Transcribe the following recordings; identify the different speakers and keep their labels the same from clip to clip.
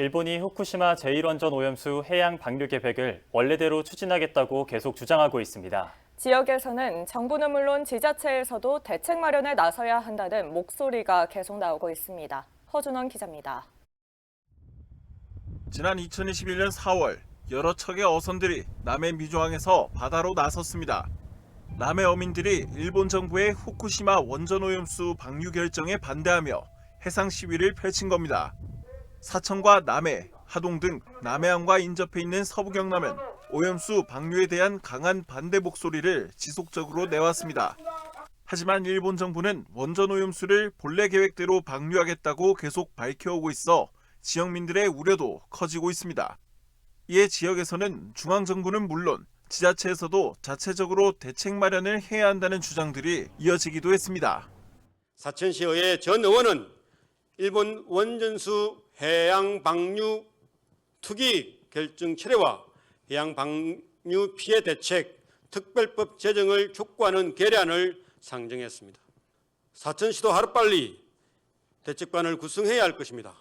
Speaker 1: 일본이 후쿠시마 제1원전 오염수 해양 방류 계획을 원래대로 추진하겠다고 계속 주장하고 있습니다.
Speaker 2: 지역에서는 정부는 물론 지자체에서도 대책 마련에 나서야 한다는 목소리가 계속 나오고 있습니다. 허준원 기자입니다.
Speaker 3: 지난 2021년 4월 여러 척의 어선들이 남해 미조항에서 바다로 나섰습니다. 남해 어민들이 일본 정부의 후쿠시마 원전 오염수 방류 결정에 반대하며 해상 시위를 펼친 겁니다. 사천과 남해, 하동 등 남해안과 인접해 있는 서부 경남은 오염수 방류에 대한 강한 반대 목소리를 지속적으로 내왔습니다. 하지만 일본 정부는 원전 오염수를 본래 계획대로 방류하겠다고 계속 밝혀오고 있어 지역민들의 우려도 커지고 있습니다. 이에 지역에서는 중앙정부는 물론 지자체에서도 자체적으로 대책 마련을 해야 한다는 주장들이 이어지기도 했습니다.
Speaker 4: 사천시의회 전 의원은 일본 원전수 해양 방류 투기 결정 철회와 해양 방류 피해 대책 특별법 제정을 촉구하는 결의안을 상정했습니다. 사천시도 하루빨리 대책반을 구성해야 할 것입니다.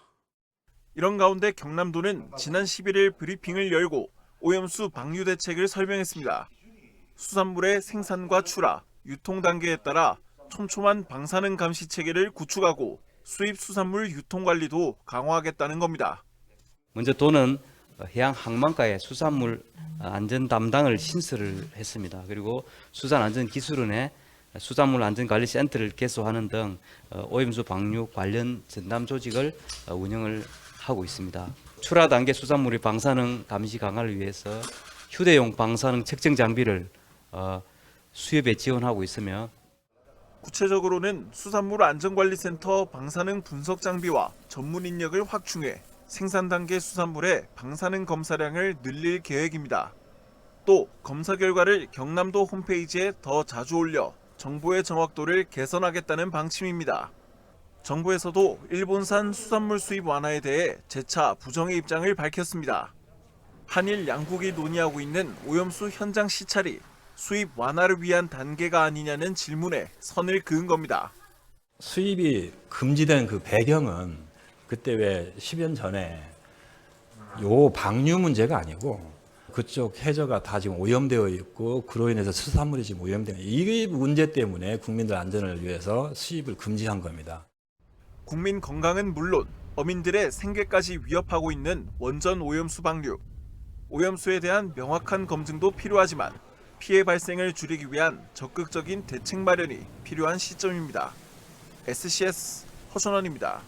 Speaker 3: 이런 가운데 경남도는 지난 11일 브리핑을 열고 오염수 방류 대책을 설명했습니다. 수산물의 생산과 출하, 유통 단계에 따라 촘촘한 방사능 감시 체계를 구축하고 수입 수산물 유통 관리도 강화하겠다는 겁니다.
Speaker 5: 먼저 도는 해양 항만과의 수산물 안전 담당을 신설을 했습니다. 그리고 수산안전기술원에 수산물 안전관리센터를 개소하는 등 오염수 방류 관련 전담 조직을 운영을 하고 있습니다. 출하 단계 수산물의 방사능 감시 강화를 위해서 휴대용 방사능 측정 장비를 수협에 지원하고 있으며
Speaker 3: 구체적으로는 수산물 안전관리센터 방사능 분석 장비와 전문 인력을 확충해 생산 단계 수산물의 방사능 검사량을 늘릴 계획입니다. 또 검사 결과를 경남도 홈페이지에 더 자주 올려 정보의 정확도를 개선하겠다는 방침입니다. 정부에서도 일본산 수산물 수입 완화에 대해 재차 부정의 입장을 밝혔습니다. 한일 양국이 논의하고 있는 오염수 현장 시찰이 수입 완화를 위한 단계가 아니냐는 질문에 선을 그은 겁니다.
Speaker 6: 수입이 금지된 그 배경은 그때 왜 10년 전에 요 방류 문제가 아니고 그쪽 해저가 다 지금 오염되어 있고 그로 인해서 수산물이 지금 오염되는 이 문제 때문에 국민들 안전을 위해서 수입을 금지한 겁니다.
Speaker 3: 국민 건강은 물론 어민들의 생계까지 위협하고 있는 원전 오염수 방류. 오염수에 대한 명확한 검증도 필요하지만 피해 발생을 줄이기 위한 적극적인 대책 마련이 필요한 시점입니다. SCS 허준원입니다.